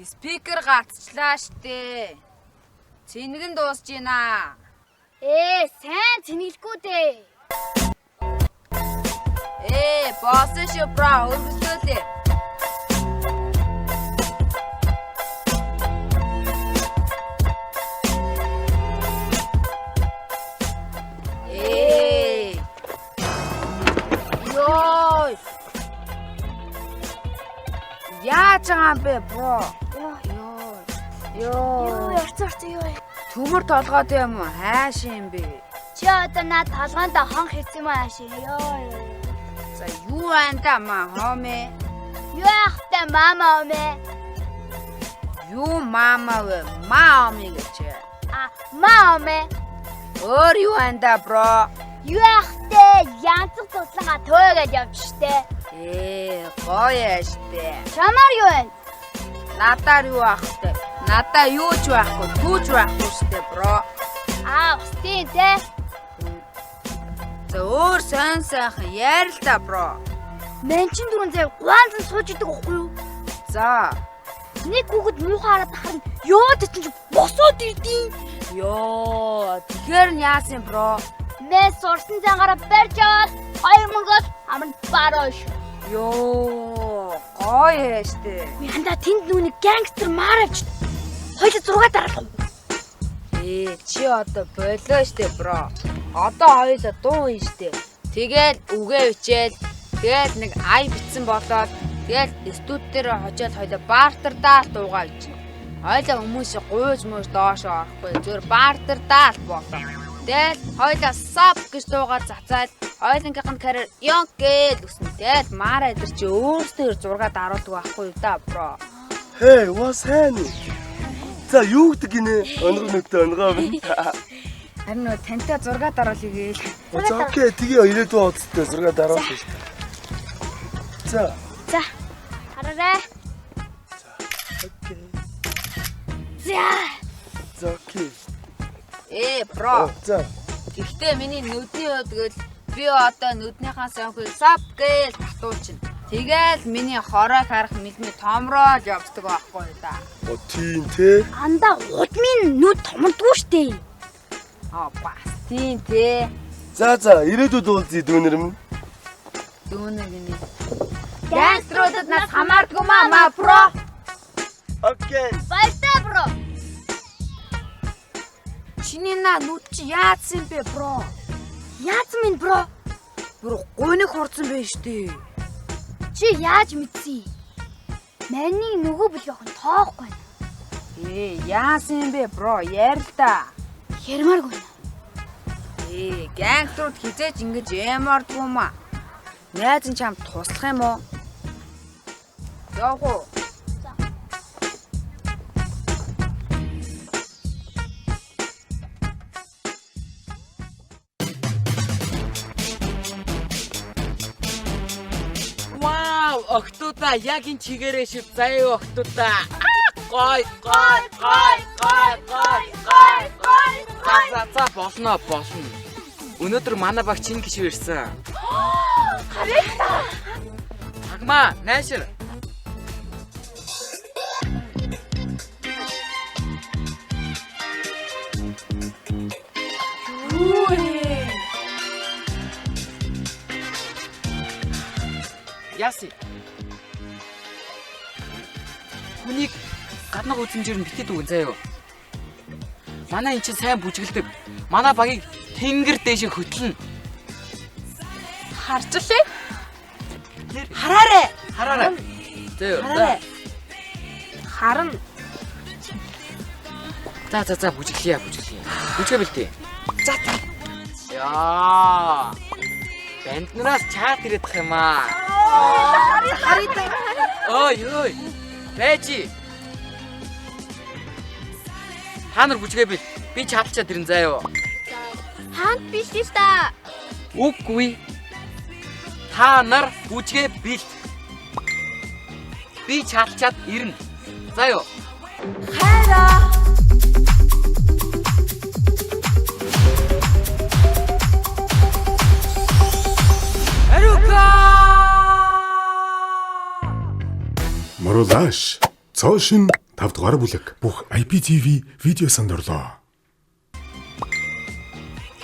Спикер гацчлаа штэ. Цэнгэн дуусж байна. Сайн цэнгэлгүй дээ. Боссон шүү бра, өргөжлөөлээ. Ёй. Яаж байгаа юм бэ, бро? Ёй. Орцорч ёо. Төмөр толгойд юм уу? Хайш юм бэ? Чи одоо над толгоонд хонх хийсэн юм ааши. Ёо. За юу анда маа хомэ? Юу ахтай мама омэ. Юу мама вэ? Маами гэж. Маа омэ. Өөр юу анда бро? Юу ахтай янзх туслага тойгоод явж штэ. Гоё штэ. Чамаар юу вэ? Надаар юу ахтай? Надаа юу ч байхгүй, түүч байхгүй штэ бро. Устын те. За өөр сон сайхан яар л да бро. Менчин дөрөв зав гуанзан сууж идэг байхгүй юу? За. Нэг хүүхэд муухай хараад харна. Ёо тийм ч босоод ирдیں۔ Ёо, тэгэхээр нь яасан бро? Мен сурсан цангаараа барьж аваад 2000-аас аманд бароош. Ёо, гоё штэ. Янда тэнд нүуний гангстер мааравч. Хоёул 6 дараалах. Чи одоо болоо штэ бро. Одоо хоёул дуу ин штэ. Тэгэл үгээ бичээл. Тэгэл нэг ай битсэн болоод тэгэл студ дээр хожоод хоёул бартардаа дуугаа гэж. Хоёул хүмүүс гуйж мууж доошоо орохгүй. Зүгээр бартардаа л болоо. Тэгэл хоёул сап гэж дуугаа цацаад хоёулынхын карьер ёнк гэж үснэ. Тэгэл маараа идэр чи өөрсдөө 6 даруулдаг байхгүй юу да бро. Hey, what's happening? За юу гэдэг гинэ? Онгор нүдтэй онгоо минь. Харин нөө тантай 6 даруулъя гээл. За окей, тгий ирээдүйн удаатай 6 даруулах шүү дээ. За. Хараарай. Окей. За. Окей. Бро. За. Гэхдээ миний нүдний өдгөл би одоо нүднийхаа сонхыг сап гээл татуулчихна. Тэгэл миний хорой харах мэдний томроод явдаг байхгүй да. Тийм те. Анда удмын нүд томдгүй штэ. Бас тийм те. За ирээдүйд уулзъя дүүнэр минь. Дүүнэр гинэ. Гангструудад нас хамаардгүй маа бро. Окей. Баяртай бро. Чиний нүд чи яатсан бэ бро? Яац минь бро? Бүр гойныг хорцсон байж штэ. Чи яаж мэдсэн? Миний нөгөө бүлгийн охин тоохгүй. Яасан бэ бро? Яар л да. Хэрмааргүй. Гангструуд хизээч ингэж ямаардгүй маа. Найз нь чамд туслах юм уу? Явах уу? Вау, охтуудаа яг энэ чигээрээ шив заяа охтуудаа. Гой. За болно. Өнөөдөр манай багч чинь гişв ирсэн. Хараа. Агма, найшир. Яси. Хүнийг гаднах үзмжээр нь битэд үгэн заяа. Манай эн чинь сайн бүжгэлдэг. Манай багийг тэнгэр дээш хөтлөнө. Харчлаа. Хараарэ. Заяа. Харна. За бүжиглэе. Бүжгээ бэлтээ. За. Яа. Банднараас чаат ирэх юм аа. Ой. Бэжи. Ханар бүжгээ бэл. Би чаатчаад ирэн заяа. Хаант биш шүү дээ. Үгүй. Та нар бүжгээ бэл. Би чаатчаад ирнэ. Заяа. Хайраа. Марулаш, цоошин 5 дугаар бүлэг бүх IPTV видео сонdoрлоо.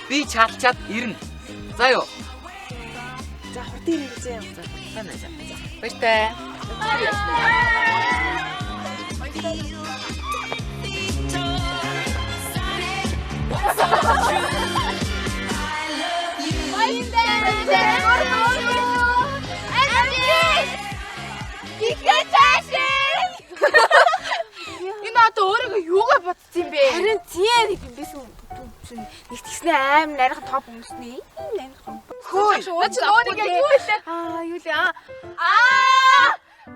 Би чалчаад ирнэ. За юу. За хурдан ирнэ зэ. Баяртай. Энэ одоо өөрийгөө юугаар бодсон юм бэ? Харин тийм нэг юм биш үү? Нэг тэгснэ аим нарийнхан топ хүмүүсний. Хөөе. Наа чи өөрийгөө юу хэлээ? Юу лээ?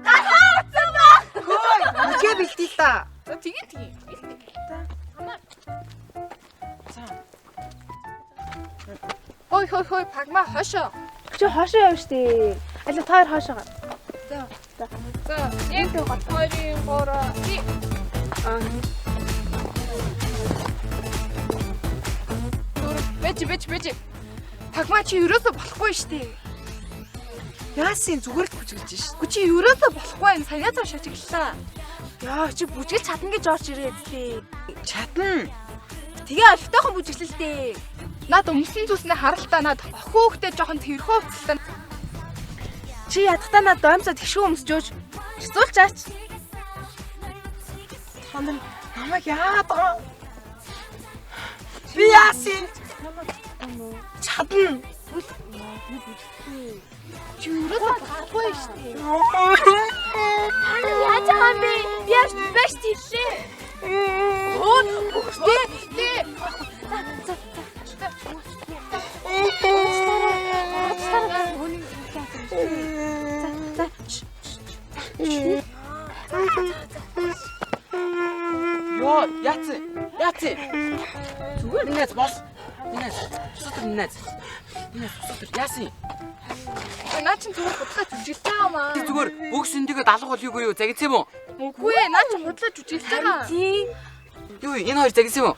Гахаа утсан ба. Хөөе. Үгээ бэлтгэл та. За тэгээ. Хөөе, пагма хошоо. Чи хошоо явж штэ. Аль таар хошоо. За. Яг 2 3 Бэж. Пагма чи ерөөсө болохгүй штэ. Яасын зүгээр л бүжгэлж ш. Гү чи ерөөсө болохгүй энэ саяа цаа шажиглаа. Яа чи бүжгэлж чадна гэж орж ирээд лээ. Чадна. Тэгээ алфтайхан бүжиглэлтэй. Наад өмсөн зүснээ харалтаа наад охиогтэй жоохон тэрхөө уцалтай. Чи ядахтаа наад доомцоо тэгшүү өмсөж цэцүүлж аач. Хандан намайг яагаад байгаа? Би яасын чадна. Чи өөрөө болохгүй штэ. Яаж байгаа юм бэ? Би яаж бэш тийшээ. Ёо, яац. Зүгээр нээс бос. Нээс. Яасын. Наа чи зүгээр худлаа жүжиглэж байгаа маа. Ти зүгээр бүгс эндийгээ далах болгүй юу? Загинсан юм уу? Үгүй ээ, наа чи худлаа жүжиглэж байгаа. Тийм. Юу энэ хоёр загинсан юм уу?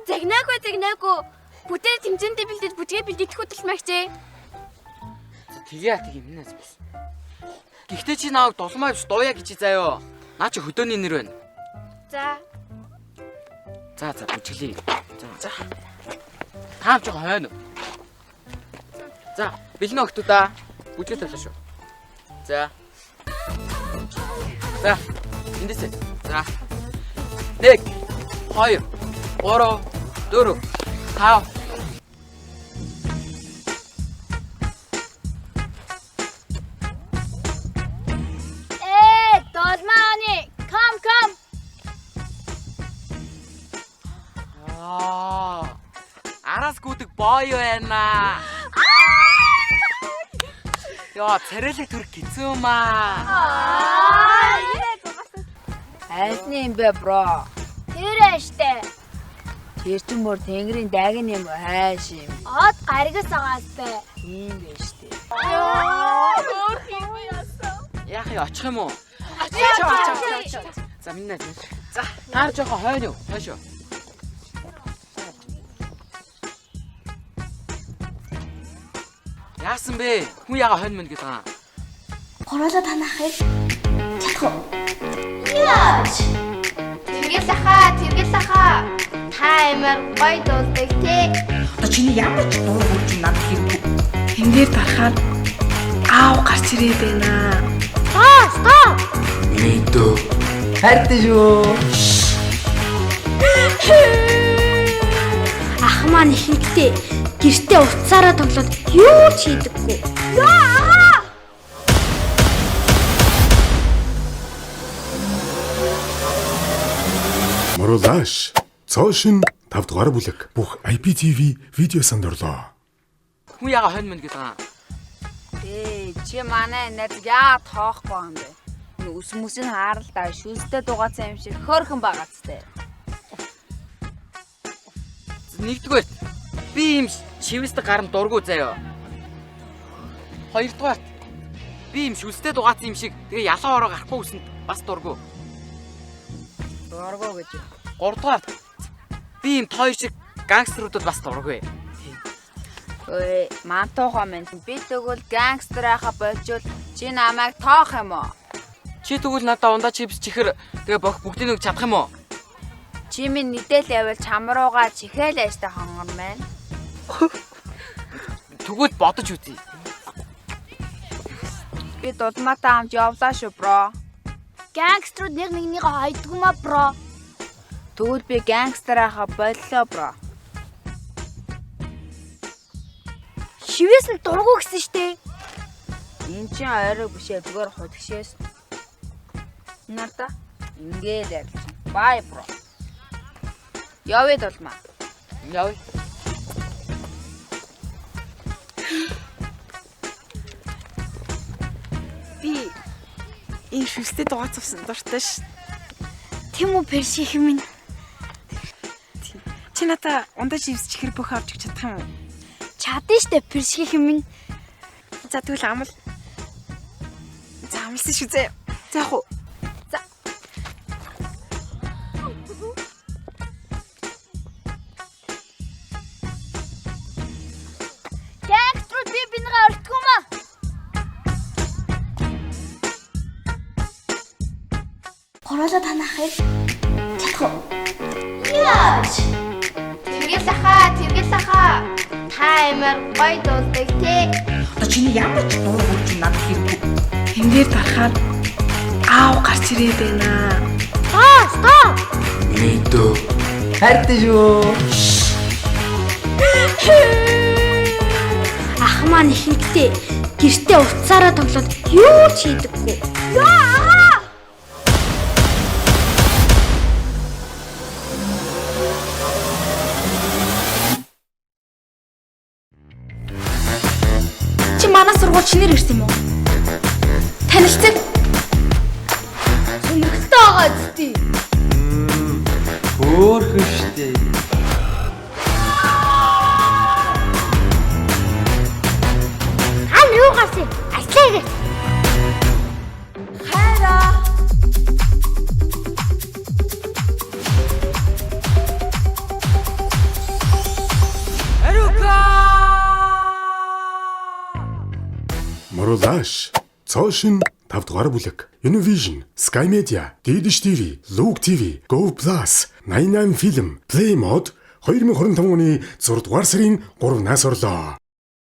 Загнаагүй. Бүтээр тэмцэнтэй бэлдэж бүжгээ бэлдэх хөдөл мэгчээ. Тэгээ минаас бас. Гэхдээ чи нааг дулмаа биш дууя гэж заяа. Наа чи хөдөөний нэр байна. За бүжгэлээ. За. Таам ч хойно. За, бэлнэ өгтүүдаа. Бүжгээ тавлаа шүү. За. Эндээсээ. За. 1 2 3 4 5 Долмааны, come. Араас гүдэг бой байна. Яа, царайлаг төрөх хэцүү маа. Хайсны юм бэ, бро? Тэр штэ. Тэр ч мөр тэнгэрийн дагын юм хайш юм. Од гаргас араас бэ. Тийм байж тээ. Өөр юм яасан. Яах юм очих юм уу? Очиж. За минь. За, таар жоохон хойно юу? Хойшоо. Яасан бэ? Хүн яга хойно мэн гэдэг аа. Гороолоо танахыг чадах уу? Яаж? Тэргэл ахаа. Таймер гой дуулдаг тий. Одоо чиний ямар ч дуу хурж надад хэрэггүй. Тэн дээр дарахаар аав гарч ирээд байна. Стоп. Мэдөө. Хайртай шүү. Ах маань ихэнхдээ гэртээ уцаараа тоглоод юу ч хийдэггүй. Моруулаш. Цоошин 5 дугаар бүлэг бүх IPTV видео сонdoрлоо. Хүн яга хойно мэн гэдэг аа. Чи манай найз яа тоохгүй юм бэ? Үсмүсийг харалдаа шүнстэй дугаацсан юм шиг хөөрхөн байгаа зү. Нэгдүгээр би юм шивэстэй гарам дургу заяа. Хоёрдугаар би юм шүлстэй дугаацсан юм шиг тэгээ ялан ороо гарахгүй үсэнд бас дургу. Дургу гэж. Гуравдугаар би юм той шиг гангстеруудад бас дургу. Ой, мантайхаа минь би тэгвэл гангстер байхаа болжул чи намайг тоох юм уу? Чи тэгвэл надаа ундаа чипс чихэр тэгээ бүгдийг нэг чадах юм уу? Чи минь нэгдэл явал чамрууга чихээл яштай хонгор маань. Тэгвэл бодож үзье. Би дулмаатай хамт явлаа шүү, бро. Гангстерууд нэг нэгнийгээ хайдгүй маа, бро. Тэгвэл би гангстер ахаа боллоо, бро. Шивээс нь дургу гэсэн штэ. Энд чинь ойрог бишээ зүгээр худагшээс. Нарта ингээл ярьж. Бай, бро. Явъя дулмаа. Явъя. Би энэ шүлстэй дууцсан дуртай ш. Тэм үү перших минь. Чи надаа ундаа чипс чихэр бүх авч өгч чадах юм уу? Чадсан штэ перших минь. За тэгвэл амал. За амлсан шүү зэ. За яах вэ? За. Гангстерууд би бинийгээ өртгөө маа. Гороолоо танахыг чадах уу? Яаж? Тэргэл ахаа. Та амар гоё дуулдаг те. Одоо чиний ямар ч дуу хурж надад хэрэггүй. Хэн дээр дарахаар аав гарч ирээд байна. Стоп. Мэдөө. Хайртай шүү. Ах маань ихэнхдээ гэртээ уцаараа тоглоод юу ч хийдэггүй. Яа! Чи манай сургууль чинээр ирсэн юм уу? Танилцсан? Сонирхолтой байгаа зү. Хөөхөн штэ. Хан юу гарсан? Аслаа. Марулаш, Цоошин 5 дугаар бүлэг. Univision, Sky Media, Didish TV, Look TV, Go Plus, 88 Film, Play Mode 2025 оны 6 дугаар сарын 3-наас орлоо.